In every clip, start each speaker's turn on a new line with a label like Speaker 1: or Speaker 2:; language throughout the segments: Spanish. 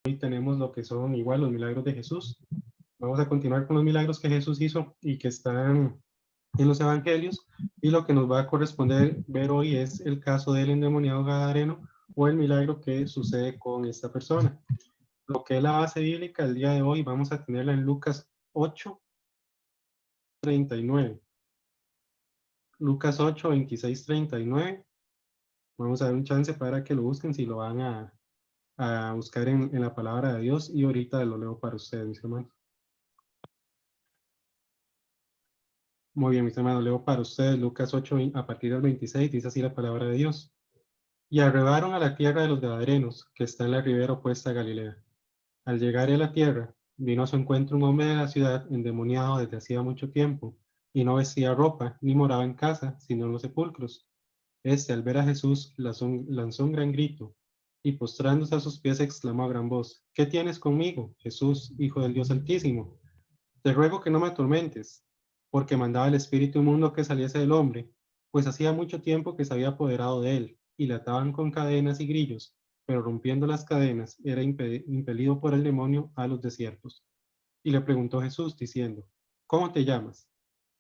Speaker 1: Hoy tenemos lo que son igual los milagros de Jesús. Vamos a continuar con los milagros que Jesús hizo y que están en los evangelios, y lo que nos va a corresponder ver hoy es el caso del endemoniado gadareno o el milagro que sucede con esta persona. Lo que es la base bíblica el día de hoy vamos a tenerla en Lucas 8:39. Lucas 8:26-39. Vamos a dar un chance para que lo busquen si lo van a buscar en la palabra de Dios, y ahorita lo leo para ustedes, mis hermanos. Muy bien, mis hermanos, leo para ustedes Lucas 8 a partir del 26, dice así la palabra de Dios. Y arribaron a la tierra de los Gadarenos, que está en la ribera opuesta a Galilea. Al llegar a la tierra, vino a su encuentro un hombre de la ciudad endemoniado desde hacía mucho tiempo, y no vestía ropa, ni moraba en casa, sino en los sepulcros. Este, al ver a Jesús, lanzó un gran grito, y postrándose a sus pies exclamó a gran voz: ¿Qué tienes conmigo, Jesús, Hijo del Dios Altísimo? Te ruego que no me atormentes, porque mandaba el espíritu inmundo que saliese del hombre, pues hacía mucho tiempo que se había apoderado de él, y le ataban con cadenas y grillos, pero rompiendo las cadenas era impelido por el demonio a los desiertos. Y le preguntó Jesús, diciendo: ¿Cómo te llamas?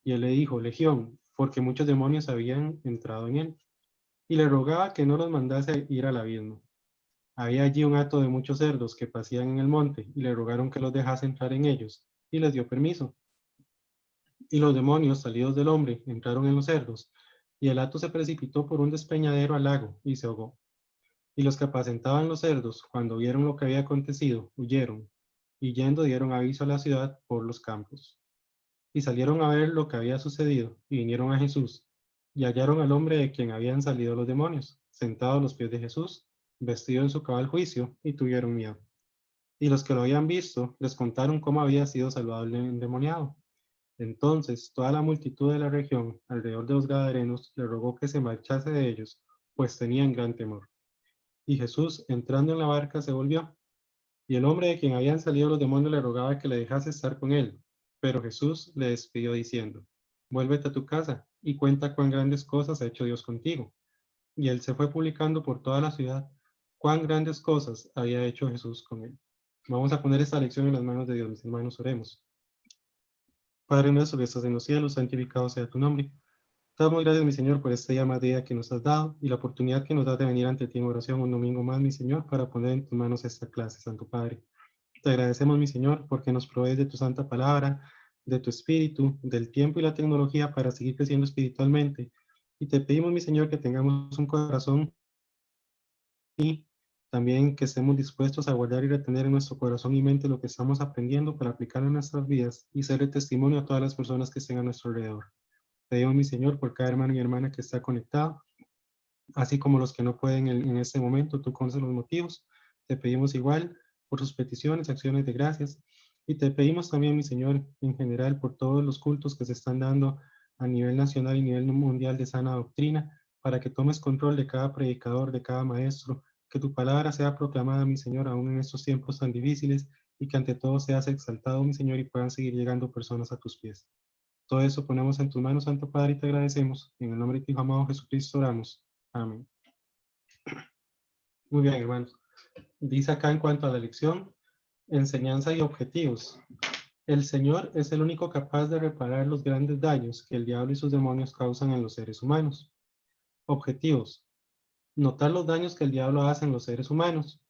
Speaker 1: Y él le dijo: Legión, porque muchos demonios habían entrado en él. Y le rogaba que no los mandase ir al abismo. Había allí un hato de muchos cerdos que pasían en el monte, y le rogaron que los dejase entrar en ellos, y les dio permiso. Y los demonios, salidos del hombre, entraron en los cerdos, y el hato se precipitó por un despeñadero al lago, y se ahogó. Y los que apacentaban los cerdos, cuando vieron lo que había acontecido, huyeron, y yendo dieron aviso a la ciudad por los campos. Y salieron a ver lo que había sucedido, y vinieron a Jesús, y hallaron al hombre de quien habían salido los demonios, sentado a los pies de Jesús, vestido en su cabal juicio, y tuvieron miedo. Y los que lo habían visto les contaron cómo había sido salvado el endemoniado. Entonces toda la multitud de la región alrededor de los Gadarenos le rogó que se marchase de ellos, pues tenían gran temor. Y Jesús, entrando en la barca, se volvió, y el hombre de quien habían salido los demonios le rogaba que le dejase estar con él. Pero Jesús le despidió diciendo: Vuélvete a tu casa y cuenta cuán grandes cosas ha hecho Dios contigo. Y él se fue publicando por toda la ciudad cuán grandes cosas había hecho Jesús con él. Vamos a poner esta lección en las manos de Dios, mis hermanos, oremos. Padre nuestro que estás en los cielos, santificado sea tu nombre. Te damos gracias, mi Señor, por este día más día que nos has dado, y la oportunidad que nos das de venir ante ti en oración un domingo más, mi Señor, para poner en tus manos esta clase, Santo Padre. Te agradecemos, mi Señor, porque nos provees de tu santa palabra, de tu espíritu, del tiempo y la tecnología para seguir creciendo espiritualmente. Y te pedimos, mi Señor, que tengamos un corazón, y también que estemos dispuestos a guardar y retener en nuestro corazón y mente lo que estamos aprendiendo para aplicarlo en nuestras vidas y ser el testimonio a todas las personas que estén a nuestro alrededor. Te digo, mi Señor, por cada hermano y hermana que está conectado, así como los que no pueden en este momento. Tú conoces los motivos. Te pedimos igual por sus peticiones, acciones de gracias, y te pedimos también, mi Señor, en general, por todos los cultos que se están dando a nivel nacional y nivel mundial de sana doctrina, para que tomes control de cada predicador, de cada maestro, que tu palabra sea proclamada, mi Señor, aún en estos tiempos tan difíciles, y que ante todo seas exaltado, mi Señor, y puedan seguir llegando personas a tus pies. Todo eso ponemos en tus manos, Santo Padre, y te agradecemos. En el nombre de tu Hijo amado Jesucristo oramos. Amén. Muy bien, hermanos. Dice acá en cuanto a la lección: enseñanza y objetivos. El Señor es el único capaz de reparar los grandes daños que el diablo y sus demonios causan en los seres humanos. Objetivos: notar los daños que el diablo hace en los seres humanos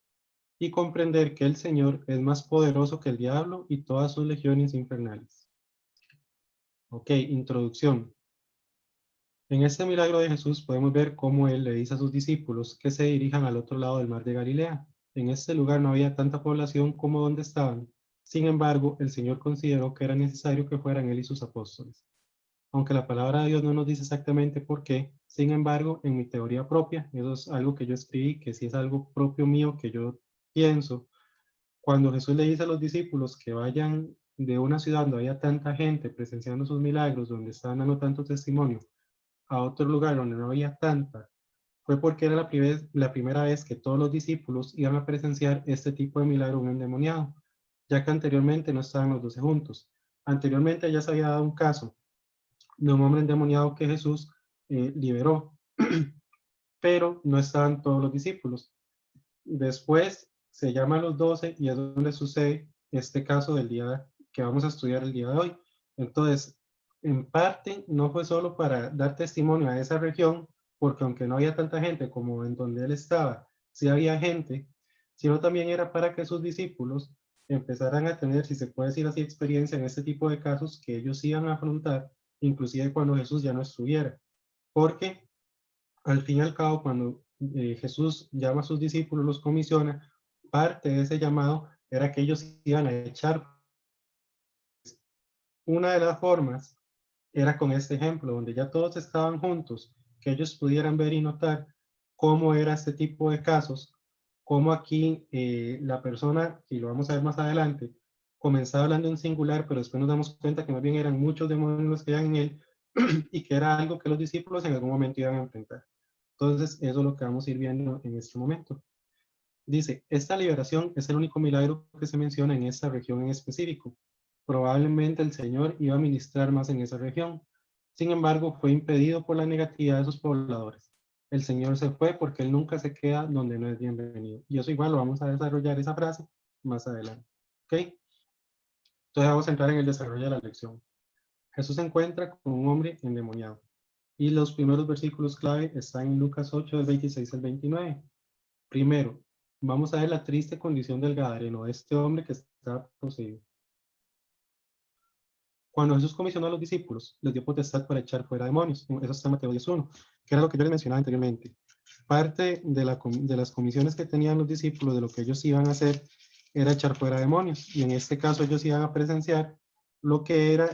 Speaker 1: y comprender que el Señor es más poderoso que el diablo y todas sus legiones infernales. Ok, introducción. En este milagro de Jesús podemos ver cómo Él le dice a sus discípulos que se dirijan al otro lado del mar de Galilea. En este lugar no había tanta población como donde estaban. Sin embargo, el Señor consideró que era necesario que fueran Él y sus apóstoles. Aunque la palabra de Dios no nos dice exactamente por qué, sin embargo, en mi teoría propia, eso es algo que yo escribí, que si es algo propio mío que yo pienso, cuando Jesús le dice a los discípulos que vayan de una ciudad donde había tanta gente presenciando sus milagros, donde estaban dando tanto testimonio, a otro lugar donde no había tanta, fue porque era la primera vez que todos los discípulos iban a presenciar este tipo de milagro en un endemoniado, ya que anteriormente no estaban los 12 juntos. Anteriormente ya se había dado un caso de un hombre endemoniado que Jesús liberó, pero no estaban todos los discípulos. Después se llama a los 12 y es donde sucede este caso del día que vamos a estudiar el día de hoy. Entonces, en parte, no fue solo para dar testimonio a esa región, porque aunque no había tanta gente como en donde él estaba, sí había gente, sino también era para que sus discípulos empezaran a tener, si se puede decir así, experiencia en este tipo de casos que ellos iban a afrontar, inclusive cuando Jesús ya no estuviera. Porque al fin y al cabo, cuando Jesús llama a sus discípulos, los comisiona, parte de ese llamado era que ellos iban a echar. Una de las formas era con este ejemplo, donde ya todos estaban juntos, que ellos pudieran ver y notar cómo era este tipo de casos, cómo aquí la persona, y lo vamos a ver más adelante, comenzaba hablando en singular, pero después nos damos cuenta que más bien eran muchos demonios los que habían en él y que era algo que los discípulos en algún momento iban a enfrentar. Entonces, eso es lo que vamos a ir viendo en este momento. Dice, esta liberación es el único milagro que se menciona en esta región en específico. Probablemente el Señor iba a ministrar más en esa región. Sin embargo, fue impedido por la negatividad de sus pobladores. El Señor se fue porque Él nunca se queda donde no es bienvenido. Y eso igual lo vamos a desarrollar esa frase más adelante. ¿Ok? Entonces vamos a entrar en el desarrollo de la lección. Jesús se encuentra con un hombre endemoniado. Y los primeros versículos clave están en Lucas 8, del 26 al 29. Primero, vamos a ver la triste condición del gadareno, de este hombre que está poseído. Cuando Jesús comisionó a los discípulos, les dio potestad para echar fuera demonios. Eso está en Mateo 10:1, que era lo que yo les mencionaba anteriormente. Parte de las comisiones que tenían los discípulos, de lo que ellos iban a hacer, era echar fuera demonios. Y en este caso ellos iban a presenciar lo que era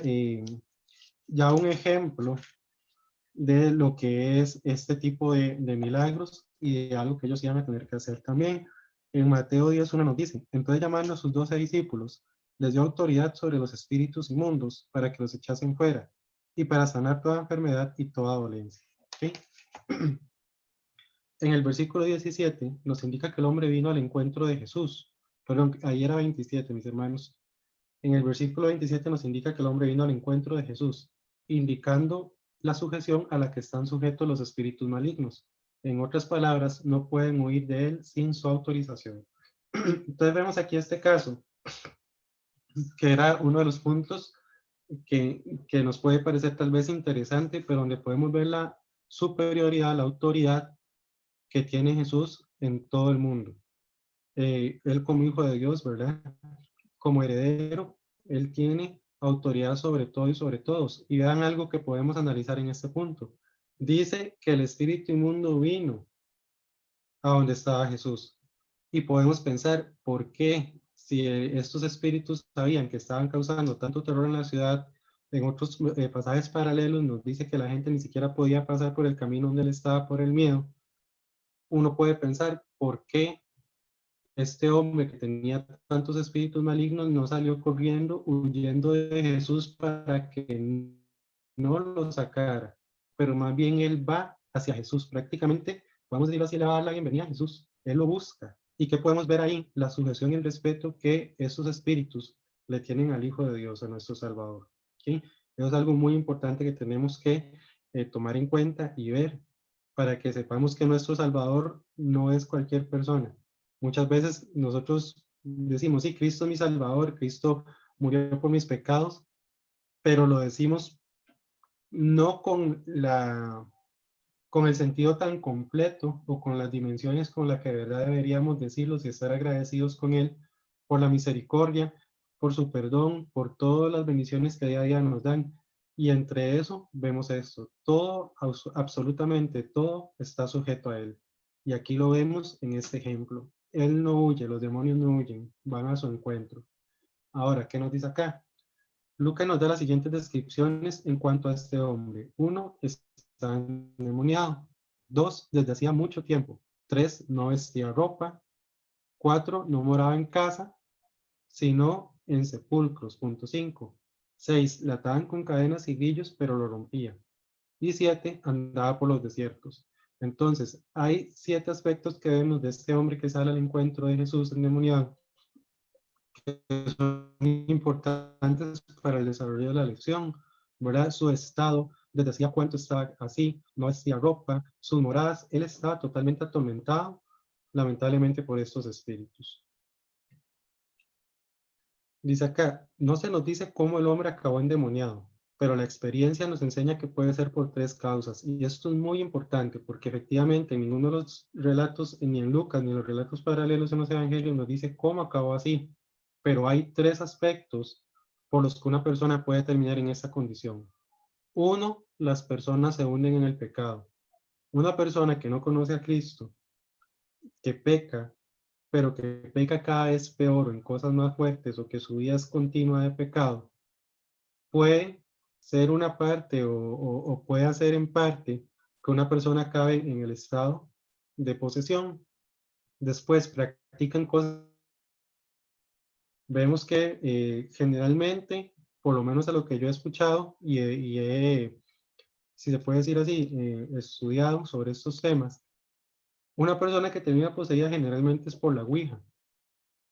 Speaker 1: ya un ejemplo de lo que es este tipo de milagros y de algo que ellos iban a tener que hacer también. En Mateo 10:1 nos dice, entonces llamando a sus 12 discípulos, les dio autoridad sobre los espíritus inmundos para que los echasen fuera y para sanar toda enfermedad y toda dolencia. ¿Sí? En el versículo 17 nos indica que el hombre vino al encuentro de Jesús. Perdón, ahí era 27, mis hermanos. En el versículo 27 nos indica que el hombre vino al encuentro de Jesús, indicando la sujeción a la que están sujetos los espíritus malignos. En otras palabras, no pueden huir de él sin su autorización. Entonces vemos aquí este caso, que era uno de los puntos que nos puede parecer tal vez interesante, pero donde podemos ver la superioridad, la autoridad que tiene Jesús en todo el mundo. Él como hijo de Dios, ¿verdad? Como heredero, él tiene autoridad sobre todo y sobre todos. Y vean algo que podemos analizar en este punto. Dice que el espíritu inmundo vino a donde estaba Jesús. Y podemos pensar, ¿por qué? Si estos espíritus sabían que estaban causando tanto terror en la ciudad, en otros pasajes paralelos nos dice que la gente ni siquiera podía pasar por el camino donde él estaba por el miedo. Uno puede pensar, ¿por qué este hombre que tenía tantos espíritus malignos no salió corriendo, huyendo de Jesús para que no lo sacara? Pero más bien él va hacia Jesús. Prácticamente, vamos a decirlo así, le va a dar la bienvenida a Jesús. Él lo busca. ¿Y qué podemos ver ahí? La sujeción y el respeto que esos espíritus le tienen al Hijo de Dios, a nuestro Salvador. ¿Sí? Eso es algo muy importante que tenemos que tomar en cuenta y ver para que sepamos que nuestro Salvador no es cualquier persona. Muchas veces nosotros decimos, sí, Cristo es mi Salvador, Cristo murió por mis pecados, pero lo decimos no con el sentido tan completo o con las dimensiones con las que de verdad deberíamos decirlos y estar agradecidos con Él por la misericordia, por su perdón, por todas las bendiciones que día a día nos dan. Y entre eso vemos esto, todo, absolutamente todo está sujeto a Él. Y aquí lo vemos en este ejemplo. Él no huye, los demonios no huyen, van a su encuentro. Ahora, ¿qué nos dice acá? Lucas nos da las siguientes descripciones en cuanto a este hombre. 1, está endemoniado. 2, desde hacía mucho tiempo. 3, no vestía ropa. 4, no moraba en casa, sino en sepulcros. Punto 5. 6, le ataban con cadenas y grillos, pero lo rompía. Y 7, andaba por los desiertos. Entonces, hay 7 aspectos que vemos de este hombre que sale al encuentro de Jesús endemoniado, que son importantes para el desarrollo de la lección, ¿verdad? Su estado, desde hacía cuánto estaba así, no hacía ropa, sus moradas, él estaba totalmente atormentado, lamentablemente por estos espíritus. Dice acá, no se nos dice cómo el hombre acabó endemoniado, pero la experiencia nos enseña que puede ser por tres causas. Y esto es muy importante porque efectivamente en ninguno de los relatos, ni en Lucas, ni en los relatos paralelos en los evangelios nos dice cómo acabó así. Pero hay tres aspectos por los que una persona puede terminar en esta condición. Uno, las personas se hunden en el pecado. Una persona que no conoce a Cristo, que peca, pero que peca cada vez peor o en cosas más fuertes o que su vida es continua de pecado, puede ser una parte o puede hacer en parte que una persona acabe en el estado de posesión. Después practican cosas. Vemos que generalmente, por lo menos a lo que yo he escuchado si se puede decir así, estudiado sobre estos temas, una persona que termina poseída generalmente es por la Ouija,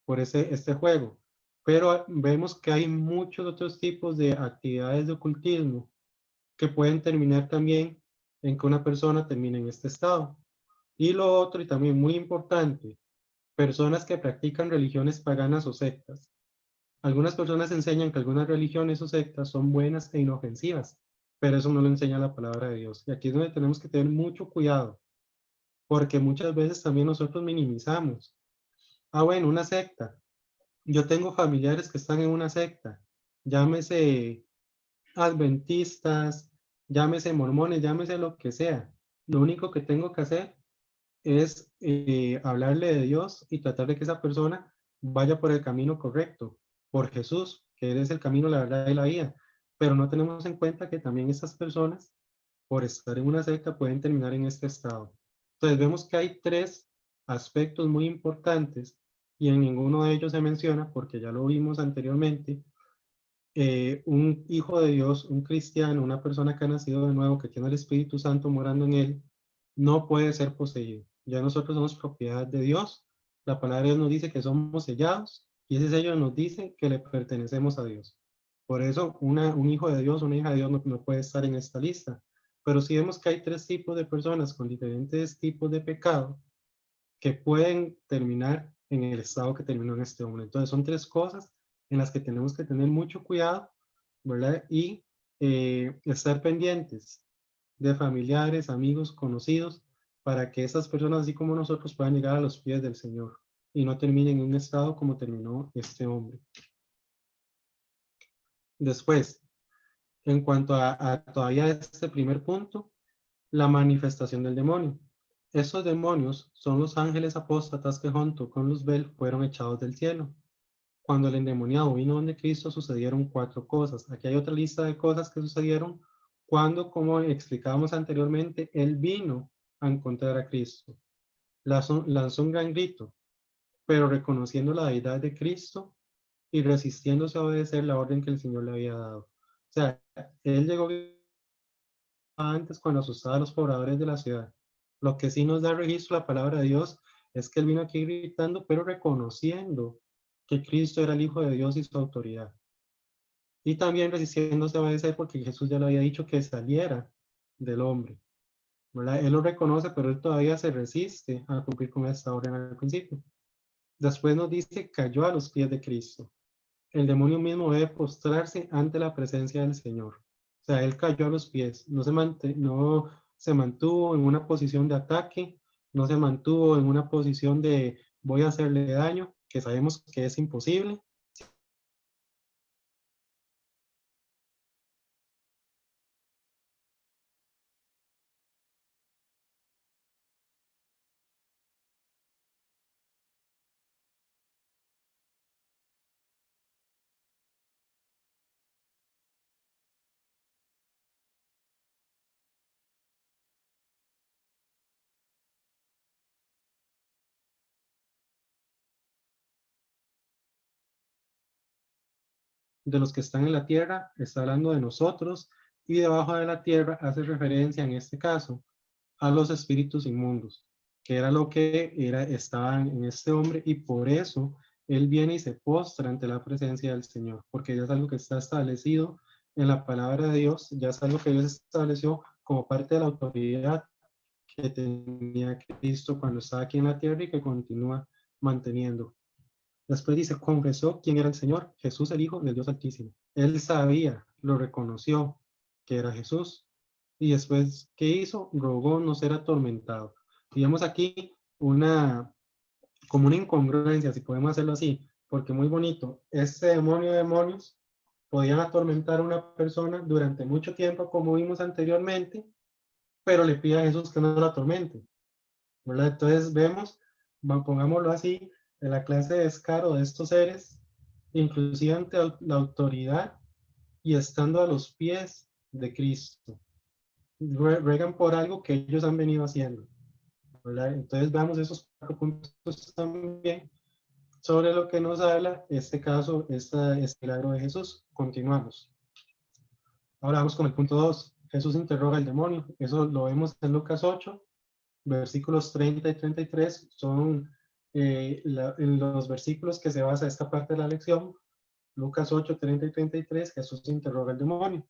Speaker 1: por este juego. Pero vemos que hay muchos otros tipos de actividades de ocultismo que pueden terminar también en que una persona termine en este estado. Y lo otro, y también muy importante, personas que practican religiones paganas o sectas. Algunas personas enseñan que algunas religiones o sectas son buenas e inofensivas, pero eso no lo enseña la palabra de Dios. Y aquí es donde tenemos que tener mucho cuidado, porque muchas veces también nosotros minimizamos. Ah, bueno, una secta. Yo tengo familiares que están en una secta, llámese adventistas, llámese mormones, llámese lo que sea. Lo único que tengo que hacer es hablarle de Dios y tratar de que esa persona vaya por el camino correcto, por Jesús, que Él es el camino, la verdad y la vida. Pero no tenemos en cuenta que también esas personas, por estar en una secta, pueden terminar en este estado. Entonces vemos que hay tres aspectos muy importantes y en ninguno de ellos se menciona, porque ya lo vimos anteriormente, un hijo de Dios, un cristiano, una persona que ha nacido de nuevo, que tiene el Espíritu Santo morando en él, no puede ser poseído. Ya nosotros somos propiedad de Dios. La palabra de Dios nos dice que somos sellados y ese sello nos dice que le pertenecemos a Dios. Por eso un hijo de Dios, una hija de Dios no puede estar en esta lista. Pero si vemos que hay tres tipos de personas con diferentes tipos de pecado que pueden terminar en el estado que terminó en este hombre. Entonces son tres cosas en las que tenemos que tener mucho cuidado, ¿verdad? Y estar pendientes de familiares, amigos, conocidos, para que esas personas, así como nosotros, puedan llegar a los pies del Señor y no terminen en un estado como terminó este hombre. Después, en cuanto a todavía este primer punto, la manifestación del demonio. Estos demonios son los ángeles apóstatas que junto con Luzbel fueron echados del cielo. Cuando el endemoniado vino donde Cristo sucedieron cuatro cosas. Aquí hay otra lista de cosas que sucedieron cuando, como explicábamos anteriormente, él vino a encontrar a Cristo. Lanzó un gran grito, pero reconociendo la deidad de Cristo y resistiéndose a obedecer la orden que el Señor le había dado. O sea, él llegó antes cuando asustaba a los pobladores de la ciudad. Lo que sí nos da registro la palabra de Dios es que él vino aquí gritando, pero reconociendo que Cristo era el Hijo de Dios y su autoridad. Y también resistiéndose a obedecer porque Jesús ya le había dicho que saliera del hombre, ¿verdad? Él lo reconoce, pero él todavía se resiste a cumplir con esta orden al principio. Después nos dice, cayó a los pies de Cristo. El demonio mismo debe postrarse ante la presencia del Señor. O sea, él cayó a los pies, no se mantuvo en una posición de ataque, no se mantuvo en una posición de voy a hacerle daño, que sabemos que es imposible. De los que están en la tierra, está hablando de nosotros, y debajo de la tierra hace referencia en este caso a los espíritus inmundos, que era lo que estaban en este hombre, y por eso él viene y se postra ante la presencia del Señor, porque ya es algo que está establecido en la palabra de Dios, ya es algo que Dios estableció como parte de la autoridad que tenía Cristo cuando estaba aquí en la tierra y que continúa manteniendo. Después dice, confesó quién era el Señor, Jesús el Hijo del Dios Altísimo. Él sabía, lo reconoció que era Jesús. Y después, ¿qué hizo? Rogó no ser atormentado. Y vemos aquí como una incongruencia, si podemos hacerlo así, porque muy bonito, este demonio de demonios podían atormentar a una persona durante mucho tiempo, como vimos anteriormente, pero le pide a Jesús que no lo atormente, ¿verdad? Entonces vemos, pongámoslo así, de la clase de descaro de estos seres, inclusive ante la autoridad y estando a los pies de Cristo. Ruegan por algo que ellos han venido haciendo, ¿verdad? Entonces veamos esos 4 puntos también sobre lo que nos habla este caso, este milagro de Jesús. Continuamos. Ahora vamos con el punto 2. Jesús interroga al demonio. Eso lo vemos en Lucas 8, versículos 30 y 33. Son en los versículos que se basa esta parte de la lección. Lucas 8, 30 y 33, Jesús interroga al demonio.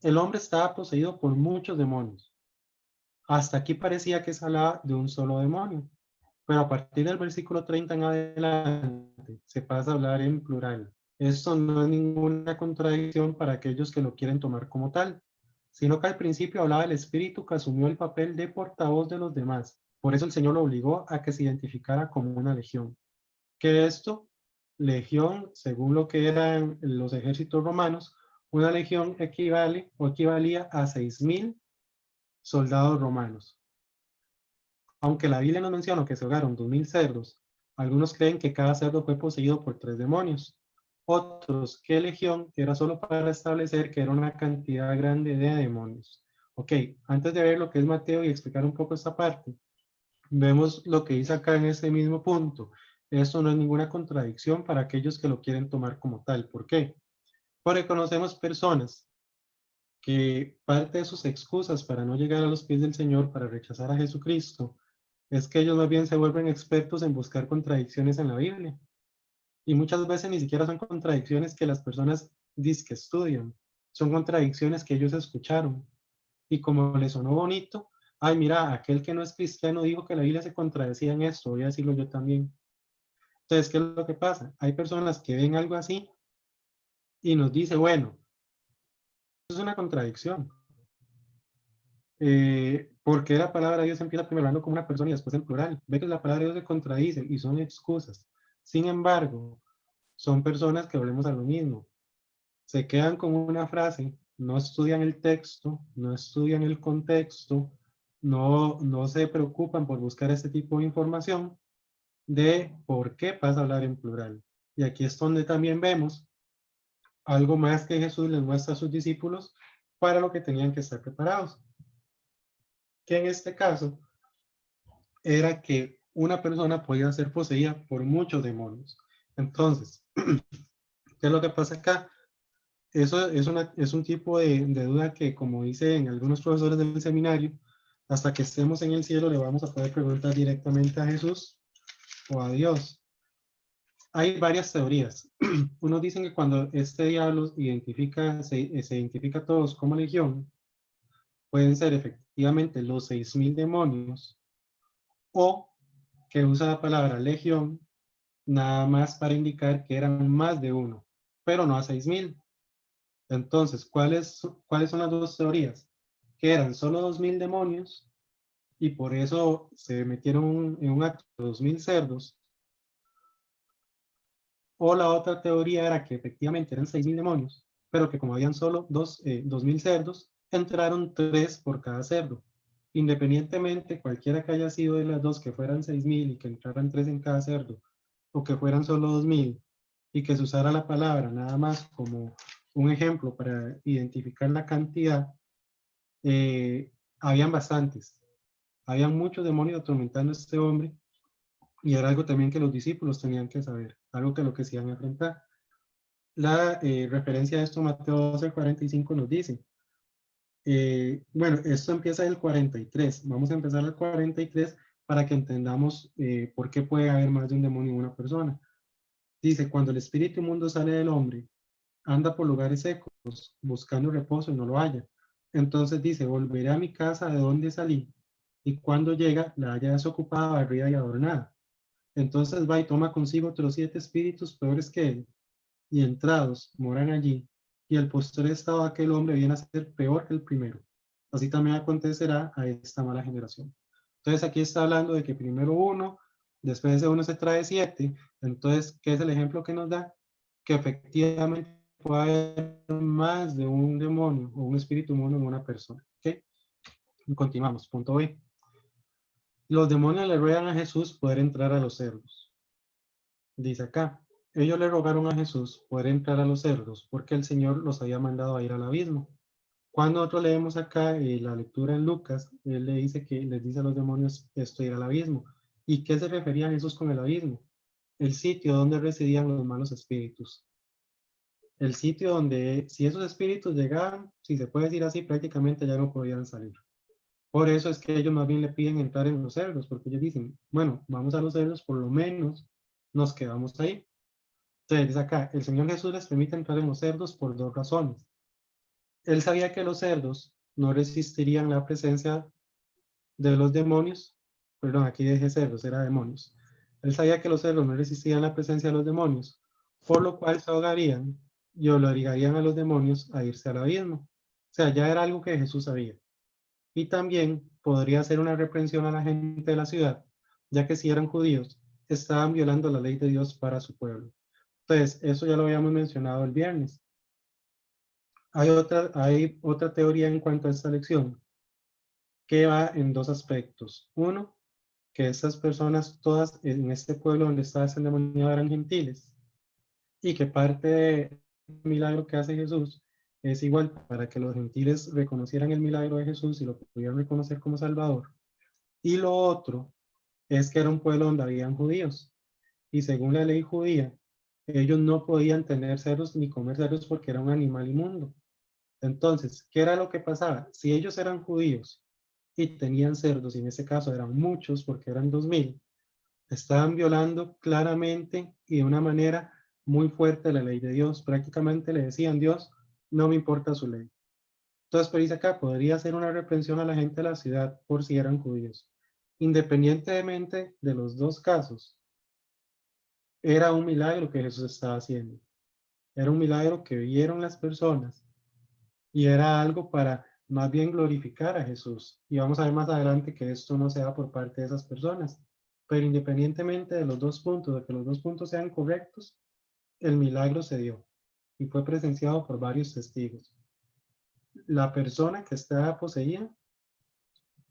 Speaker 1: El hombre estaba poseído por muchos demonios. Hasta aquí parecía que se hablaba de un solo demonio. Pero a partir del versículo 30 en adelante se pasa a hablar en plural. Esto no es ninguna contradicción para aquellos que lo quieren tomar como tal, sino que al principio hablaba del espíritu que asumió el papel de portavoz de los demás. Por eso el Señor lo obligó a que se identificara como una legión. Que esto, legión, según lo que eran los ejércitos romanos, una legión equivale o equivalía a 6.000 soldados romanos. Aunque la Biblia nos menciona que se ahogaron 2.000 cerdos, algunos creen que cada cerdo fue poseído por 3 demonios. Otros que legión era solo para establecer que era una cantidad grande de demonios. Ok, antes de ver lo que es Mateo y explicar un poco esta parte, vemos lo que dice acá en este mismo punto. Esto no es ninguna contradicción para aquellos que lo quieren tomar como tal. ¿Por qué? Porque conocemos personas que parte de sus excusas para no llegar a los pies del Señor, para rechazar a Jesucristo, es que ellos más bien se vuelven expertos en buscar contradicciones en la Biblia. Y muchas veces ni siquiera son contradicciones que las personas dicen que estudian, son contradicciones que ellos escucharon. Y como les sonó bonito, ay, mira, aquel que no es cristiano dijo que la Biblia se contradecía en esto, voy a decirlo yo también. Entonces, ¿qué es lo que pasa? Hay personas que ven algo así y nos dice, bueno, eso es una contradicción. Porque la palabra de Dios empieza primero hablando como una persona y después en plural. Ve que la palabra de Dios se contradice y son excusas. Sin embargo, son personas que volvemos a lo mismo. Se quedan con una frase, no estudian el texto, no estudian el contexto, no se preocupan por buscar este tipo de información de por qué pasa a hablar en plural. Y aquí es donde también vemos algo más que Jesús les muestra a sus discípulos para lo que tenían que estar preparados. Que en este caso era que una persona podía ser poseída por muchos demonios. Entonces, ¿qué es lo que pasa acá? Eso es un tipo de duda que, como dicen algunos profesores del seminario, hasta que estemos en el cielo le vamos a poder preguntar directamente a Jesús o a Dios. Hay varias teorías. Unos dicen que cuando este diablo se identifica a todos como legión, pueden ser efectivamente los 6.000 demonios, o que usa la palabra legión nada más para indicar que eran más de uno, pero no a 6.000. Entonces, ¿cuáles son las dos teorías? Que eran solo 2.000 demonios y por eso se metieron en un acto de 2.000 cerdos. O la otra teoría era que efectivamente eran 6.000 demonios, pero que como habían solo 2.000 cerdos, entraron 3 por cada cerdo. Independientemente, cualquiera que haya sido de las dos, que fueran 6.000 y que entraran 3 en cada cerdo, o que fueran solo 2.000 y que se usara la palabra nada más como un ejemplo para identificar la cantidad, habían bastantes. Habían muchos demonios atormentando a este hombre y era algo también que los discípulos tenían que saber, algo que lo que se iban a enfrentar. La referencia de esto, Mateo 12:45 nos dice, bueno, esto empieza del 43, vamos a empezar al 43 para que entendamos por qué puede haber más de un demonio en una persona. Dice, cuando el espíritu inmundo sale del hombre, anda por lugares secos, buscando reposo y no lo halla. Entonces dice, volveré a mi casa de donde salí, y cuando llega, la halla desocupada, barrida y adornada. Entonces va y toma consigo otros 7 espíritus peores que él, y entrados moran allí, y el posterior estado de aquel hombre viene a ser peor que el primero. Así también acontecerá a esta mala generación. Entonces aquí está hablando de que primero uno, después de ese uno se trae 7. Entonces, ¿qué es el ejemplo que nos da? Que efectivamente puede haber más de un demonio o un espíritu humano en una persona. ¿Ok? Y continuamos. Punto B. Los demonios le ruegan a Jesús poder entrar a los cerdos. Dice acá, ellos le rogaron a Jesús poder entrar a los cerdos porque el Señor los había mandado a ir al abismo. Cuando nosotros leemos acá la lectura en Lucas, él le dice que les dice a los demonios esto ir al abismo. ¿Y qué se refería Jesús con el abismo? El sitio donde residían los malos espíritus. El sitio donde si esos espíritus llegaban, si se puede decir así, prácticamente ya no podían salir. Por eso es que ellos más bien le piden entrar en los cerdos, porque ellos dicen, bueno, vamos a los cerdos, por lo menos nos quedamos ahí. Entonces, dice acá, el Señor Jesús les permite entrar en los cerdos por 2 razones. Él sabía que los cerdos no resistirían la presencia de los demonios, perdón, aquí dije cerdos, era demonios. Él sabía que los cerdos no resistían la presencia de los demonios, por lo cual se ahogarían y obligarían a los demonios a irse al abismo. O sea, ya era algo que Jesús sabía. Y también podría ser una reprensión a la gente de la ciudad, ya que si eran judíos, estaban violando la ley de Dios para su pueblo. Entonces, eso ya lo habíamos mencionado el viernes. Hay otra teoría en cuanto a esta lección, que va en 2 aspectos. Uno, que estas personas todas en este pueblo donde estaba ese endemoniado eran gentiles, y que parte del milagro que hace Jesús es igual para que los gentiles reconocieran el milagro de Jesús y lo pudieran reconocer como Salvador. Y lo otro es que era un pueblo donde habían judíos, y según la ley judía, ellos no podían tener cerdos ni comer cerdos porque era un animal inmundo. Entonces, ¿qué era lo que pasaba? Si ellos eran judíos y tenían cerdos, y en ese caso eran muchos porque eran 2000, estaban violando claramente y de una manera muy fuerte la ley de Dios. Prácticamente le decían, Dios, no me importa su ley. Entonces, pero dice acá, podría ser una reprensión a la gente de la ciudad por si eran judíos. Independientemente de los 2 casos, era un milagro que Jesús estaba haciendo. Era un milagro que vieron las personas y era algo para más bien glorificar a Jesús. Y vamos a ver más adelante que esto no sea por parte de esas personas. Pero independientemente de los 2 puntos, de que los 2 puntos sean correctos, el milagro se dio y fue presenciado por varios testigos. La persona que estaba poseída,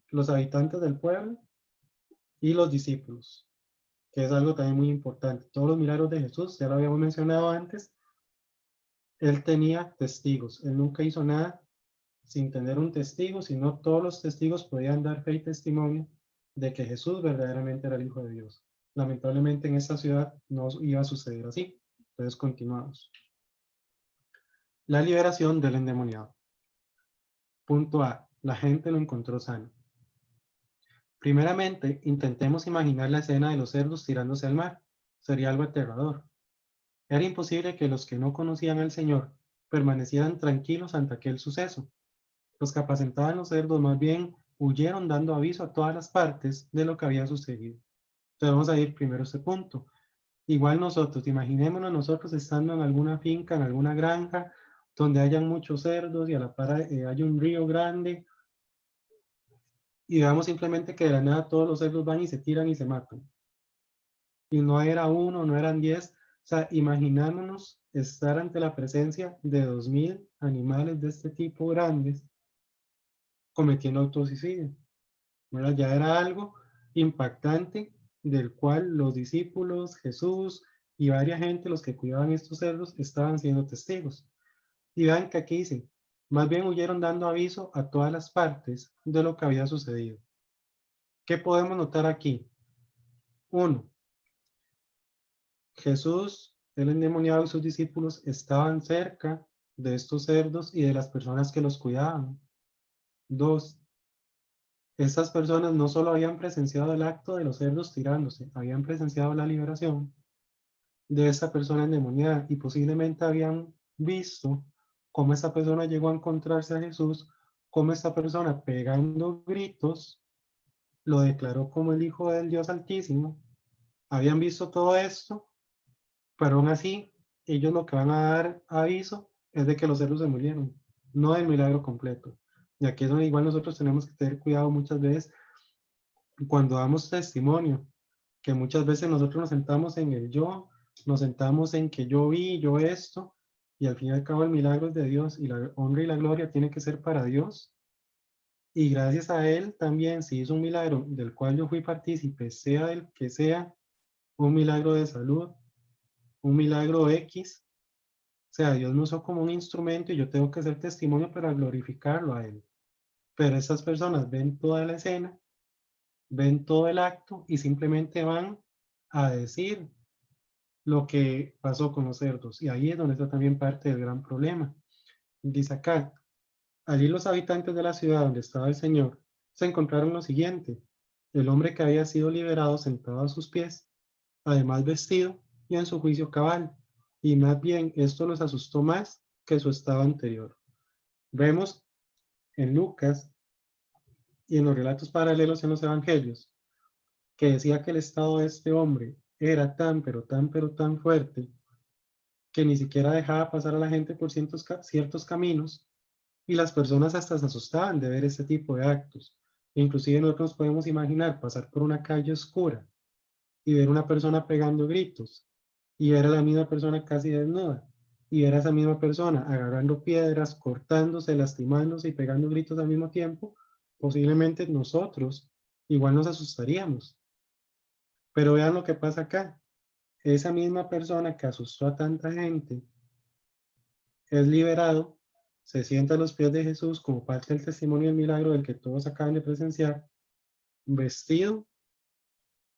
Speaker 1: los habitantes del pueblo y los discípulos, que es algo también muy importante. Todos los milagros de Jesús, ya lo habíamos mencionado antes, él tenía testigos. Él nunca hizo nada sin tener un testigo, sino todos los testigos podían dar fe y testimonio de que Jesús verdaderamente era el Hijo de Dios. Lamentablemente en esta ciudad no iba a suceder así. Entonces continuamos. La liberación del endemoniado. Punto A. La gente lo encontró sano. Primeramente, intentemos imaginar la escena de los cerdos tirándose al mar. Sería algo aterrador. Era imposible que los que no conocían al Señor permanecieran tranquilos ante aquel suceso. Los que apacentaban los cerdos más bien huyeron dando aviso a todas las partes de lo que había sucedido. Entonces vamos a ir primero a este punto. Igual nosotros, imaginémonos nosotros estando en alguna finca, en alguna granja, donde hayan muchos cerdos y a la par hay un río grande, y veamos simplemente que de la nada todos los cerdos van y se tiran y se matan. Y no era uno, no eran 10. O sea, imaginámonos estar ante la presencia de 2000 animales de este tipo grandes cometiendo autosuicidio. ¿Verdad? Ya era algo impactante del cual los discípulos, Jesús y varias gente, los que cuidaban estos cerdos, estaban siendo testigos. Y vean que aquí dice, más bien huyeron dando aviso a todas las partes de lo que había sucedido. ¿Qué podemos notar aquí? Uno, Jesús, el endemoniado y sus discípulos estaban cerca de estos cerdos y de las personas que los cuidaban. Dos, estas personas no solo habían presenciado el acto de los cerdos tirándose, habían presenciado la liberación de esta persona endemoniada y posiblemente habían visto cómo esta persona llegó a encontrarse a Jesús, cómo esta persona pegando gritos lo declaró como el Hijo del Dios Altísimo habían visto todo esto, pero aún así, ellos lo que van a dar aviso es de que los cerdos se murieron, no del milagro completo. Y aquí es donde igual nosotros tenemos que tener cuidado muchas veces cuando damos testimonio, que muchas veces nosotros nos sentamos en el yo, nos sentamos en que yo vi, yo esto, y al fin y al cabo el milagro es de Dios y la honra y la gloria tiene que ser para Dios. Y gracias a Él también, si hizo un milagro del cual yo fui partícipe, sea el que sea, un milagro de salud, un milagro X, o sea, Dios me usó como un instrumento y yo tengo que hacer testimonio para glorificarlo a Él. Pero esas personas ven toda la escena, ven todo el acto y simplemente van a decir lo que pasó con los cerdos. Y ahí es donde está también parte del gran problema. Dice acá, allí los habitantes de la ciudad donde estaba el Señor se encontraron lo siguiente: el hombre que había sido liberado sentado a sus pies, además vestido y en su juicio cabal. Y más bien esto los asustó más que su estado anterior. Vemos en Lucas y en los relatos paralelos en los evangelios que decía que el estado de este hombre era tan, pero tan fuerte que ni siquiera dejaba pasar a la gente por ciertos caminos y las personas hasta se asustaban de ver ese tipo de actos. Inclusive nosotros podemos imaginar pasar por una calle oscura y ver una persona pegando gritos y ver a la misma persona casi desnuda y ver a esa misma persona agarrando piedras, cortándose, lastimándose y pegando gritos al mismo tiempo, posiblemente nosotros igual nos asustaríamos. Pero vean lo que pasa acá. Esa misma persona que asustó a tanta gente es liberado, se sienta a los pies de Jesús como parte del testimonio del milagro del que todos acaban de presenciar, vestido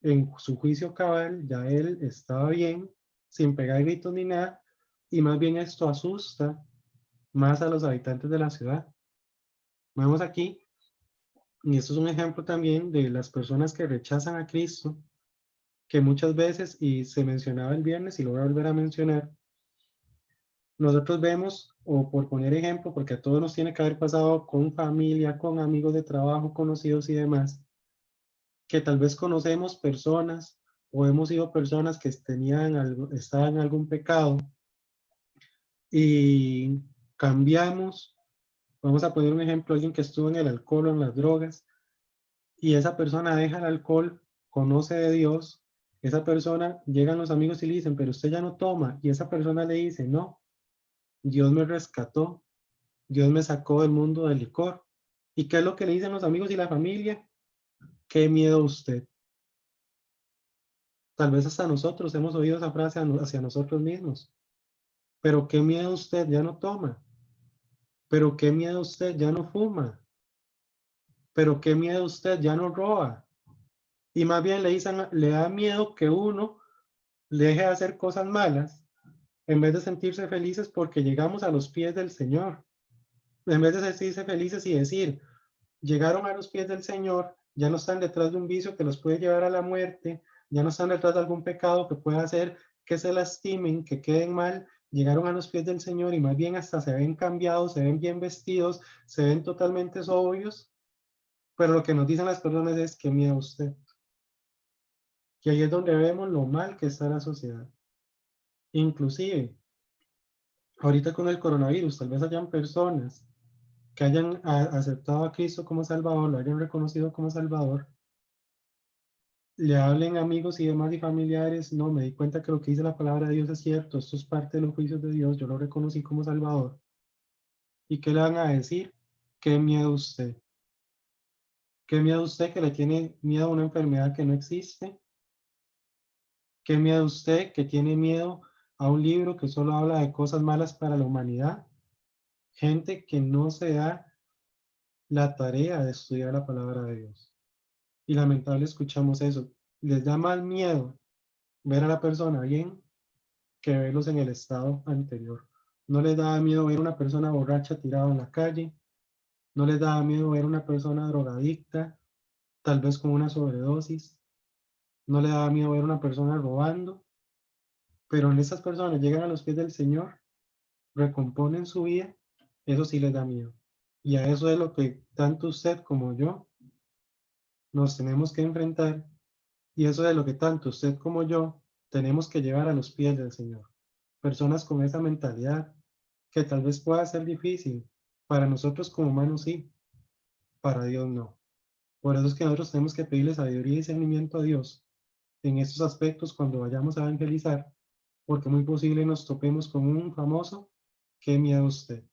Speaker 1: en su juicio cabal, ya él estaba bien, sin pegar gritos ni nada, y más bien esto asusta más a los habitantes de la ciudad. Vemos aquí, y esto es un ejemplo también de las personas que rechazan a Cristo, que muchas veces, y se mencionaba el viernes y lo voy a volver a mencionar, nosotros vemos, o por poner ejemplo, porque a todos nos tiene que haber pasado con familia, con amigos de trabajo, conocidos y demás, que tal vez conocemos personas o hemos sido personas que estaban en algún pecado y cambiamos. Vamos a poner un ejemplo: alguien que estuvo en el alcohol o en las drogas y esa persona deja el alcohol, conoce de Dios, esa persona, llegan los amigos y le dicen, pero usted ya no toma, y esa persona le dice, no, Dios me rescató, Dios me sacó del mundo del licor. ¿Y qué es lo que le dicen los amigos y la familia? Qué miedo usted. Tal vez hasta nosotros hemos oído esa frase hacia nosotros mismos. Pero qué miedo usted, ya no toma. Pero qué miedo usted, ya no fuma. Pero qué miedo usted, ya no roba. Y más bien le dicen, le da miedo que uno deje de hacer cosas malas en vez de sentirse felices porque llegamos a los pies del Señor. En vez de sentirse felices y decir, llegaron a los pies del Señor, ya no están detrás de un vicio que los puede llevar a la muerte, ya no están detrás de algún pecado que pueda hacer que se lastimen, que queden mal, llegaron a los pies del Señor y más bien hasta se ven cambiados, se ven bien vestidos, se ven totalmente sobrios, pero lo que nos dicen las personas es que miedo usted. Y ahí es donde vemos lo mal que está la sociedad. Inclusive, ahorita con el coronavirus, tal vez hayan personas que hayan aceptado a Cristo como Salvador, lo hayan reconocido como Salvador, le hablen amigos y demás y familiares, no, me di cuenta que lo que dice la palabra de Dios es cierto, esto es parte de los juicios de Dios, yo lo reconocí como Salvador. ¿Y qué le van a decir? ¿Qué miedo usted? ¿Qué miedo usted que le tiene miedo a una enfermedad que no existe? ¿Qué miedo usted que tiene miedo a un libro que solo habla de cosas malas para la humanidad? Gente que no se da la tarea de estudiar la palabra de Dios. Y lamentable escuchamos eso. Les da mal miedo ver a la persona bien que verlos en el estado anterior. No les daba miedo ver una persona borracha tirada en la calle, no les daba miedo ver una persona drogadicta, tal vez con una sobredosis, no les daba miedo ver una persona robando, pero en esas personas llegan a los pies del Señor, recomponen su vida, eso sí les da miedo. Y a eso es lo que tanto usted como yo nos tenemos que enfrentar Y eso es lo que tanto usted como yo tenemos que llevar a los pies del Señor. Personas con esa mentalidad que tal vez pueda ser difícil. Para nosotros como humanos sí, para Dios no. Por eso es que nosotros tenemos que pedirle sabiduría y discernimiento a Dios en estos aspectos cuando vayamos a evangelizar, porque muy posible nos topemos con un famoso, qué miedo usted.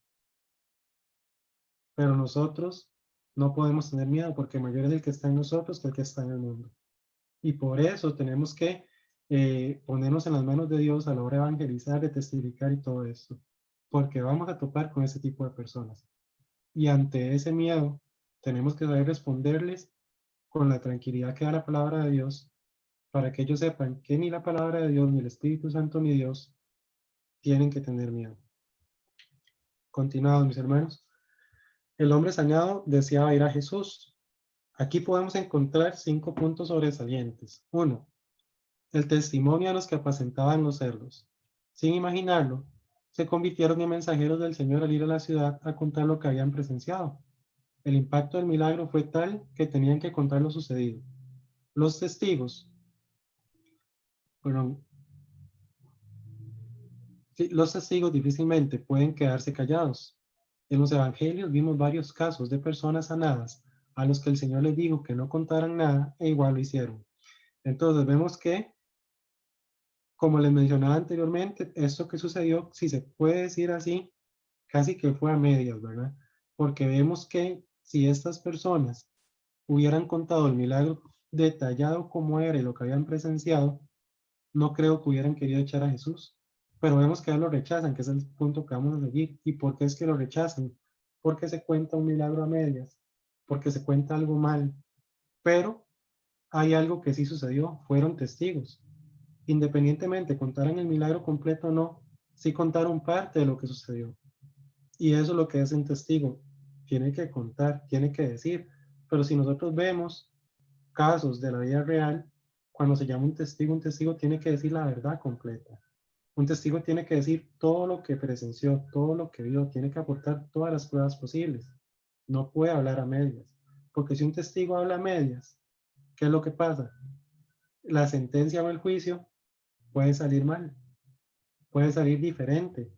Speaker 1: Pero nosotros no podemos tener miedo porque mayor es el que está en nosotros que el que está en el mundo. Y por eso tenemos que ponernos en las manos de Dios a la hora de evangelizar, de testificar y todo esto, porque vamos a topar con ese tipo de personas. Y ante ese miedo, tenemos que saber responderles con la tranquilidad que da la palabra de Dios, para que ellos sepan que ni la palabra de Dios, ni el Espíritu Santo, ni Dios tienen que tener miedo. Continuados, mis hermanos. El hombre sañado deseaba ir a Jesús. Aquí podemos encontrar 5 puntos sobresalientes. 1. El testimonio de los que apacentaban los cerdos. Sin imaginarlo, se convirtieron en mensajeros del Señor al ir a la ciudad a contar lo que habían presenciado. El impacto del milagro fue tal que tenían que contar lo sucedido. Los testigos, perdón, sí, los testigos difícilmente pueden quedarse callados. En los evangelios vimos varios casos de personas sanadas a los que el Señor les dijo que no contaran nada e igual lo hicieron. Entonces vemos que, como les mencionaba anteriormente, esto que sucedió, si se puede decir así, casi que fue a medias, ¿verdad? Porque vemos que si estas personas hubieran contado el milagro detallado como era y lo que habían presenciado, no creo que hubieran querido echar a Jesús. Pero vemos que lo rechazan, que es el punto que vamos a seguir. ¿Y por qué es que lo rechazan? Porque se cuenta un milagro a medias, porque se cuenta algo mal. Pero hay algo que sí sucedió, fueron testigos. Independientemente contaran el milagro completo o no, sí contaron parte de lo que sucedió. Y eso es lo que es un testigo. Tiene que contar, tiene que decir. Pero si nosotros vemos casos de la vida real, cuando se llama un testigo tiene que decir la verdad completa. Un testigo tiene que decir todo lo que presenció, todo lo que vio, tiene que aportar todas las pruebas posibles. No puede hablar a medias. Porque si un testigo habla a medias, ¿qué es lo que pasa? La sentencia o el juicio puede salir mal, puede salir diferente,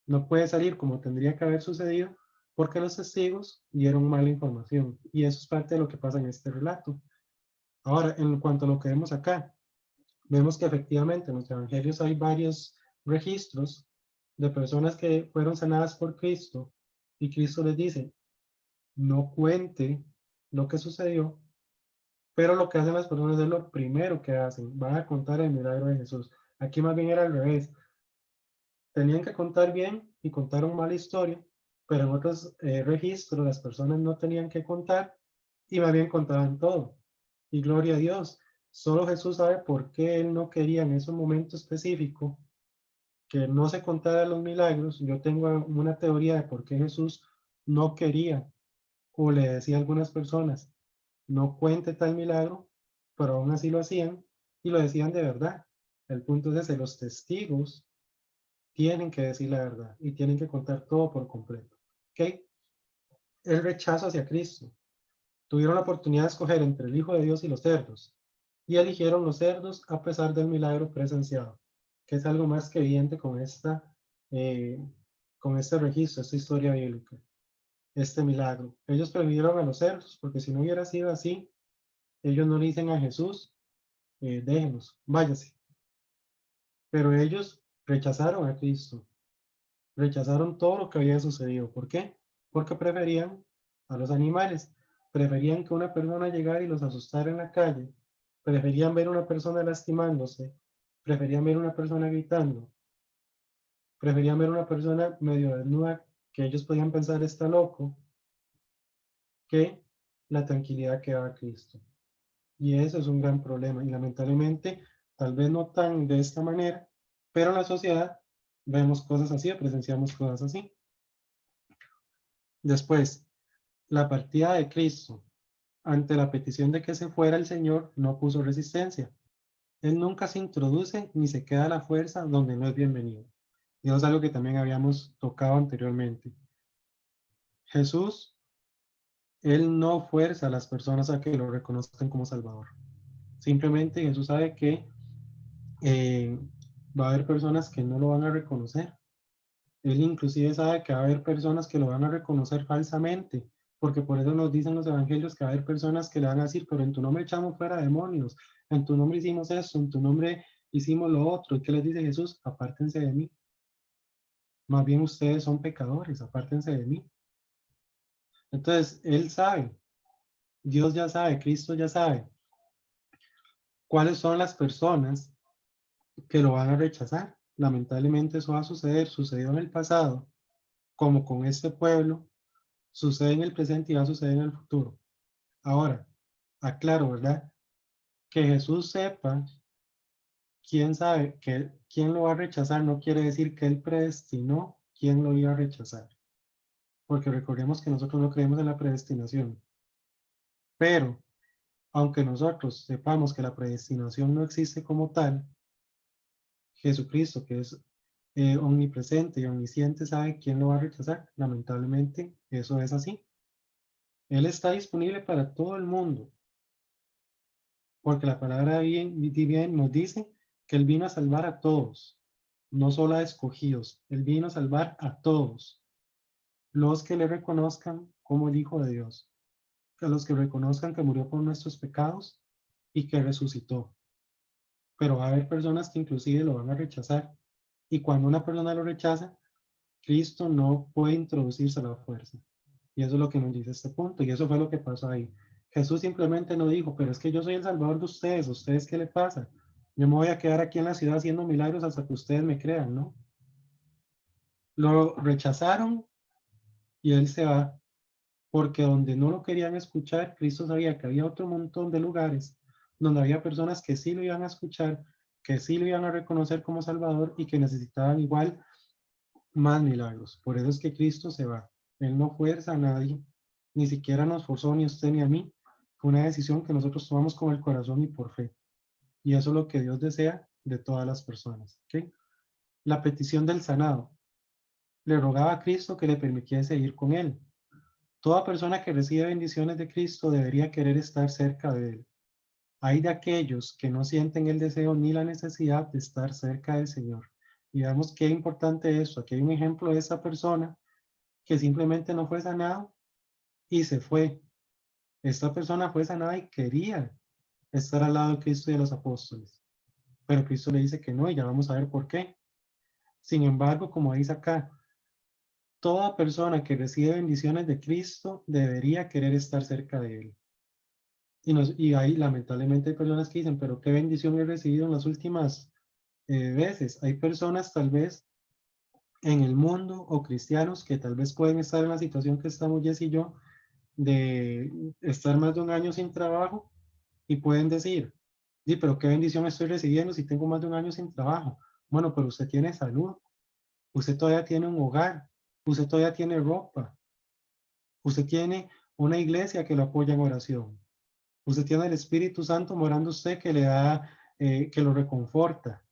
Speaker 1: no puede salir como tendría que haber sucedido porque los testigos dieron mala información. Y eso es parte de lo que pasa en este relato. Ahora, en cuanto a lo que vemos acá, vemos que efectivamente en los evangelios hay varios registros de personas que fueron sanadas por Cristo y Cristo les dice, no cuente lo que sucedió, pero lo que hacen las personas es lo primero que hacen, van a contar el milagro de Jesús. Aquí más bien era al revés, tenían que contar bien y contaron mala historia, pero en otros registros las personas no tenían que contar y más bien contaban todo. Y gloria a Dios, solo Jesús sabe por qué Él no quería en ese momento específico que no se contara los milagros. Yo tengo una teoría de por qué Jesús no quería o le decía a algunas personas, no cuente tal milagro, pero aún así lo hacían y lo decían de verdad. El punto es ese, los testigos tienen que decir la verdad y tienen que contar todo por completo. ¿Ok? El rechazo hacia Cristo. Tuvieron la oportunidad de escoger entre el Hijo de Dios y los cerdos, y eligieron los cerdos a pesar del milagro presenciado, que es algo más que evidente eh, con este registro, esta historia bíblica, este milagro. Ellos prefirieron a los cerdos, porque si no hubiera sido así, ellos no le dicen a Jesús, déjenos, váyase. Pero ellos rechazaron a Cristo, rechazaron todo lo que había sucedido. ¿Por qué? Porque preferían a los animales, preferían que una persona llegara y los asustara en la calle, preferían ver a una persona lastimándose, preferían ver a una persona gritando, preferían ver a una persona medio desnuda que ellos podían pensar está loco, que la tranquilidad que da Cristo. Y eso es un gran problema. Y lamentablemente, tal vez no tan de esta manera, pero en la sociedad vemos cosas así o presenciamos cosas así. Después, la partida de Cristo. Ante la petición de que se fuera el Señor, no puso resistencia. Él nunca se introduce ni se queda a la fuerza donde no es bienvenido. Y eso es algo que también habíamos tocado anteriormente. Jesús, Él no fuerza a las personas a que lo reconozcan como Salvador. Simplemente Jesús sabe que eh, va a haber personas que no lo van a reconocer. Él inclusive sabe que va a haber personas que lo van a reconocer falsamente, porque por eso nos dicen los evangelios que va a haber personas que le van a decir, pero en tu nombre echamos fuera demonios, en tu nombre hicimos esto, en tu nombre hicimos lo otro. ¿Y qué les dice Jesús? Apártense de mí. Más bien ustedes son pecadores, apártense de mí. Entonces, Él sabe, Dios ya sabe, Cristo ya sabe cuáles son las personas que lo van a rechazar. Lamentablemente eso va a suceder, sucedió en el pasado, como con este pueblo, sucede en el presente y va a suceder en el futuro. Ahora, aclaro, ¿verdad? Que Jesús sepa quién sabe que quién lo va a rechazar no quiere decir que él predestinó quién lo iba a rechazar, porque recordemos que nosotros no creemos en la predestinación. Pero, aunque nosotros sepamos que la predestinación no existe como tal, Jesucristo, que es omnipresente y omnisciente, sabe quién lo va a rechazar. Lamentablemente, eso es así. Él está disponible para todo el mundo, porque la palabra bien nos dice que Él vino a salvar a todos, no solo a escogidos. Él vino a salvar a todos, los que le reconozcan como el Hijo de Dios, a los que reconozcan que murió por nuestros pecados y que resucitó. Pero va a haber personas que inclusive lo van a rechazar. Y cuando una persona lo rechaza, Cristo no puede introducirse a la fuerza. Y eso es lo que nos dice este punto. Y eso fue lo que pasó ahí. Jesús simplemente no dijo, pero es que yo soy el Salvador de ustedes. ¿A ustedes qué le pasa? Yo me voy a quedar aquí en la ciudad haciendo milagros hasta que ustedes me crean, ¿no? Lo rechazaron y él se va. Porque donde no lo querían escuchar, Cristo sabía que había otro montón de lugares donde había personas que sí lo iban a escuchar, que sí lo iban a reconocer como Salvador y que necesitaban igual más milagros. Por eso es que Cristo se va. Él no fuerza a nadie, ni siquiera nos forzó ni a usted ni a mí. Fue una decisión que nosotros tomamos con el corazón y por fe. Y eso es lo que Dios desea de todas las personas. ¿Okay? La petición del sanado. Le rogaba a Cristo que le permitiese ir con él. Toda persona que recibe bendiciones de Cristo debería querer estar cerca de él. Hay de aquellos que no sienten el deseo ni la necesidad de estar cerca del Señor. Y veamos qué importante es eso. Aquí hay un ejemplo de esa persona que simplemente no fue sanado y se fue. Esta persona fue sanada y quería estar al lado de Cristo y de los apóstoles. Pero Cristo le dice que no y ya vamos a ver por qué. Sin embargo, como dice acá, toda persona que recibe bendiciones de Cristo debería querer estar cerca de él. Y hay lamentablemente hay personas que dicen, pero qué bendición he recibido en las últimas veces. Hay personas tal vez en el mundo o cristianos que tal vez pueden estar en la situación que estamos Jess y yo, de estar más de un año sin trabajo y pueden decir, sí, pero qué bendición estoy recibiendo si tengo más de un año sin trabajo. Bueno, pero usted tiene salud, usted todavía tiene un hogar, usted todavía tiene ropa, usted tiene una iglesia que lo apoya en oración, usted tiene el Espíritu Santo morando usted que le da, que lo reconforta,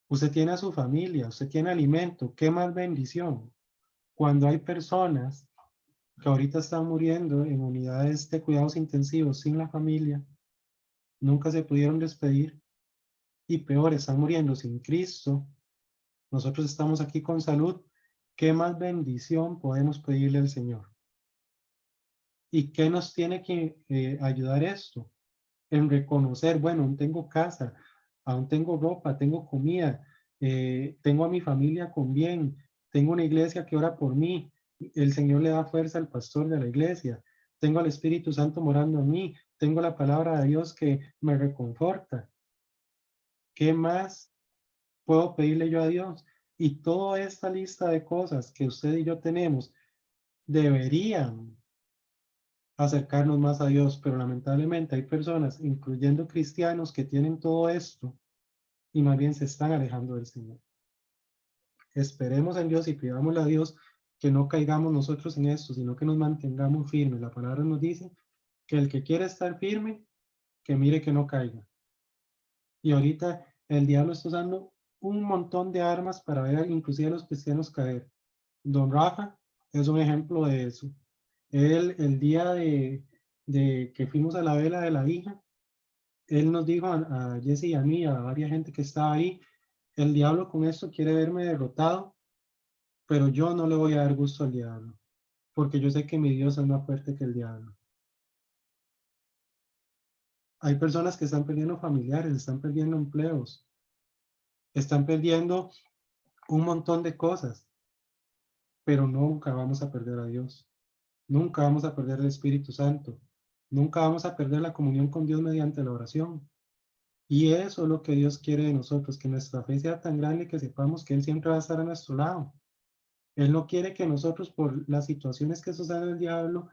Speaker 1: usted tiene a su familia, usted tiene alimento, qué más bendición. Cuando hay personas que ahorita están muriendo en unidades de cuidados intensivos sin la familia, nunca se pudieron despedir y peor, están muriendo sin Cristo. Nosotros estamos aquí con salud. ¿Qué más bendición podemos pedirle al Señor? ¿Y qué nos tiene que ayudar esto? En reconocer, bueno, aún tengo casa, aún tengo ropa, tengo comida, tengo a mi familia con bien, tengo una iglesia que ora por mí, el Señor le da fuerza al pastor de la iglesia, tengo al Espíritu Santo morando en mí, tengo la palabra de Dios que me reconforta. ¿Qué más puedo pedirle yo a Dios? Y toda esta lista de cosas que usted y yo tenemos deberían acercarnos más a Dios, pero lamentablemente hay personas, incluyendo cristianos, que tienen todo esto y más bien se están alejando del Señor. Esperemos en Dios y pidámosle a Dios que no caigamos nosotros en esto, sino que nos mantengamos firmes. La palabra nos dice que el que quiere estar firme, que mire que no caiga. Y ahorita el diablo está usando un montón de armas para ver inclusive a los cristianos caer. Don Rafa es un ejemplo de eso. Él, el día de que fuimos a la vela de la hija, Él nos dijo a Jesse y a mí, a varias gente que estaba ahí, el diablo con esto quiere verme derrotado, pero yo no le voy a dar gusto al diablo, porque yo sé que mi Dios es más fuerte que el diablo. Hay personas que están perdiendo familiares, están perdiendo empleos, están perdiendo un montón de cosas, pero nunca vamos a perder a Dios, nunca vamos a perder el Espíritu Santo, nunca vamos a perder la comunión con Dios mediante la oración. Y eso es lo que Dios quiere de nosotros, que nuestra fe sea tan grande que sepamos que Él siempre va a estar a nuestro lado. Él no quiere que nosotros, por las situaciones que suceden el diablo,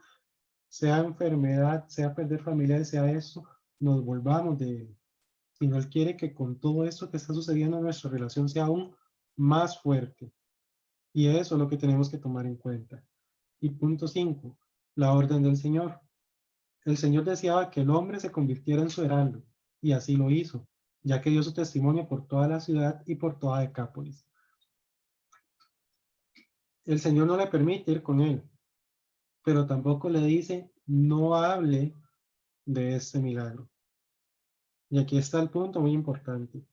Speaker 1: sea enfermedad, sea perder familiares, sea eso, nos volvamos de Él. Sino Él quiere que con todo esto que está sucediendo nuestra relación sea aún más fuerte. Y eso es lo que tenemos que tomar en cuenta. Y punto 5, la orden del Señor. El Señor deseaba que el hombre se convirtiera en su heraldo, y así lo hizo, ya que dio su testimonio por toda la ciudad y por toda Decápolis. El Señor no le permite ir con él, pero tampoco le dice, no hable de este milagro. Y aquí está el punto muy importante.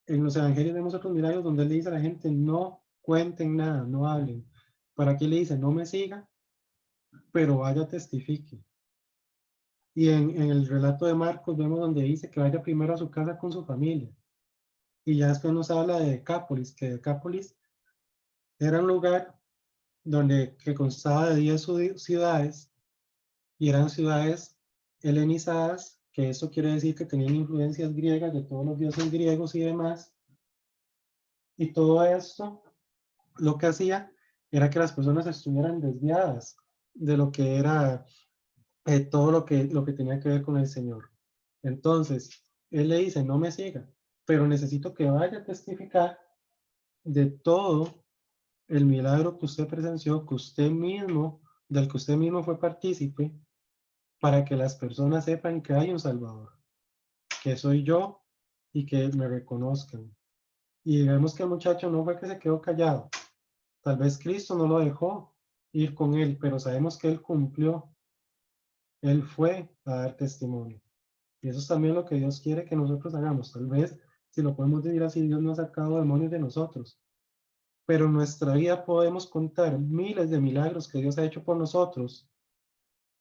Speaker 1: En los evangelios vemos otros milagros donde él le dice a la gente, no cuenten nada, no hablen. Para aquí le dice, no me siga, pero vaya testifique. Y en el relato de Marcos vemos donde dice que vaya primero a su casa con su familia. Y ya después nos habla de Decápolis, que Decápolis era un lugar donde que constaba de 10 ciudades y eran ciudades helenizadas, que eso quiere decir que tenían influencias griegas de todos los dioses griegos y demás. Y todo esto lo que hacía era que las personas estuvieran desviadas de lo que era todo lo que tenía que ver con el Señor. Entonces, él le dice, no me siga, pero necesito que vaya a testificar de todo el milagro que usted presenció, que usted mismo, del que usted mismo fue partícipe, para que las personas sepan que hay un Salvador, que soy yo y que me reconozcan. Y vemos que el muchacho no fue que se quedó callado. Tal vez Cristo no lo dejó ir con él, pero sabemos que él cumplió. Él fue a dar testimonio. Y eso es también lo que Dios quiere que nosotros hagamos. Tal vez, si lo podemos decir así, Dios no ha sacado demonios de nosotros. Pero en nuestra vida podemos contar miles de milagros que Dios ha hecho por nosotros,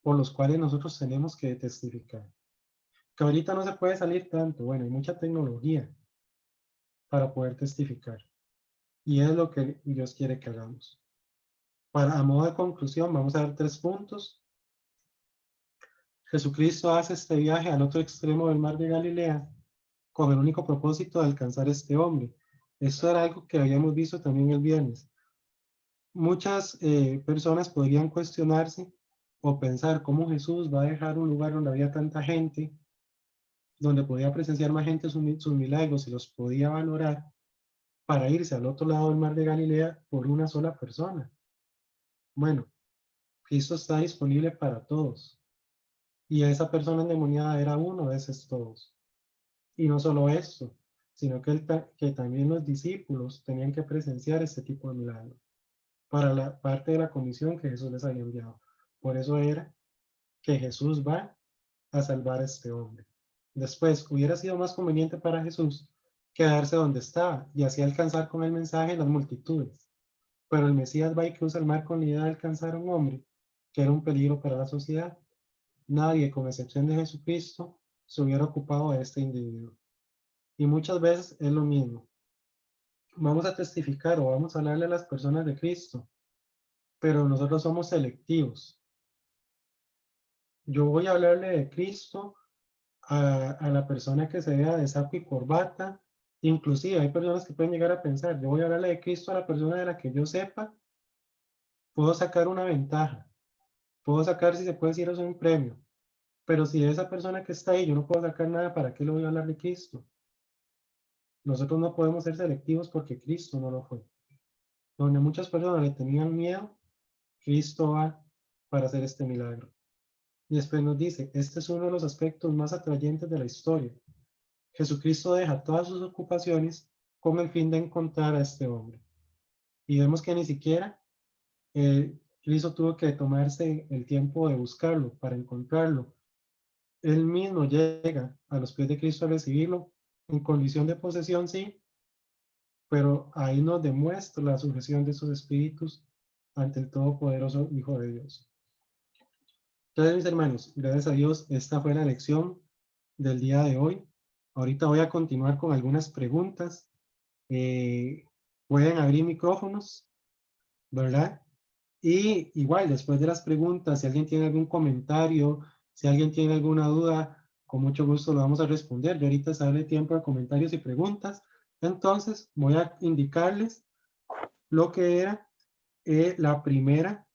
Speaker 1: por los cuales nosotros tenemos que testificar. Que ahorita no se puede salir tanto. Bueno, hay mucha tecnología para poder testificar. Y es lo que Dios quiere que hagamos. A modo de conclusión, vamos a ver 3 puntos. Jesucristo hace este viaje al otro extremo del mar de Galilea con el único propósito de alcanzar a este hombre. Esto era algo que habíamos visto también el viernes. Muchas personas podrían cuestionarse o pensar cómo Jesús va a dejar un lugar donde había tanta gente, donde podía presenciar más gente sus milagros y los podía valorar, para irse al otro lado del mar de Galilea por una sola persona. Bueno, Cristo está disponible para todos. Y esa persona endemoniada era uno de esos todos. Y no solo esto, sino que también los discípulos tenían que presenciar este tipo de milagros para la parte de la comisión que Jesús les había enviado. Por eso era que Jesús va a salvar a este hombre. Después, hubiera sido más conveniente para Jesús quedarse donde estaba y así alcanzar con el mensaje las multitudes. Pero el Mesías va y cruza el mar con la idea de alcanzar a un hombre que era un peligro para la sociedad. Nadie, con excepción de Jesucristo, se hubiera ocupado de este individuo. Y muchas veces es lo mismo. Vamos a testificar o vamos a hablarle a las personas de Cristo, pero nosotros somos selectivos. Yo voy a hablarle de Cristo a la persona que se vea de saco y corbata. Inclusive hay personas que pueden llegar a pensar, yo voy a hablarle de Cristo a la persona de la que yo sepa, puedo sacar una ventaja, puedo sacar, si se puede decir, es un premio. Pero si de esa persona que está ahí yo no puedo sacar nada, ¿para qué le voy a hablar de Cristo? Nosotros no podemos ser selectivos porque Cristo no lo fue. Donde muchas personas le tenían miedo, Cristo va para hacer este milagro. Y después nos dice, este es uno de los aspectos más atrayentes de la historia. Jesucristo deja todas sus ocupaciones con el fin de encontrar a este hombre. Y vemos que ni siquiera Cristo tuvo que tomarse el tiempo de buscarlo para encontrarlo. Él mismo llega a los pies de Cristo a recibirlo en condición de posesión, sí, pero ahí nos demuestra la sujeción de sus espíritus ante el todopoderoso Hijo de Dios. Entonces, mis hermanos, gracias a Dios, esta fue la lección del día de hoy. Ahorita voy a continuar con algunas preguntas. Pueden abrir micrófonos, ¿verdad? Y igual, después de las preguntas, si alguien tiene algún comentario, si alguien tiene alguna duda, con mucho gusto lo vamos a responder. Yo ahorita sale tiempo de comentarios y preguntas. Entonces, voy a indicarles lo que era la primera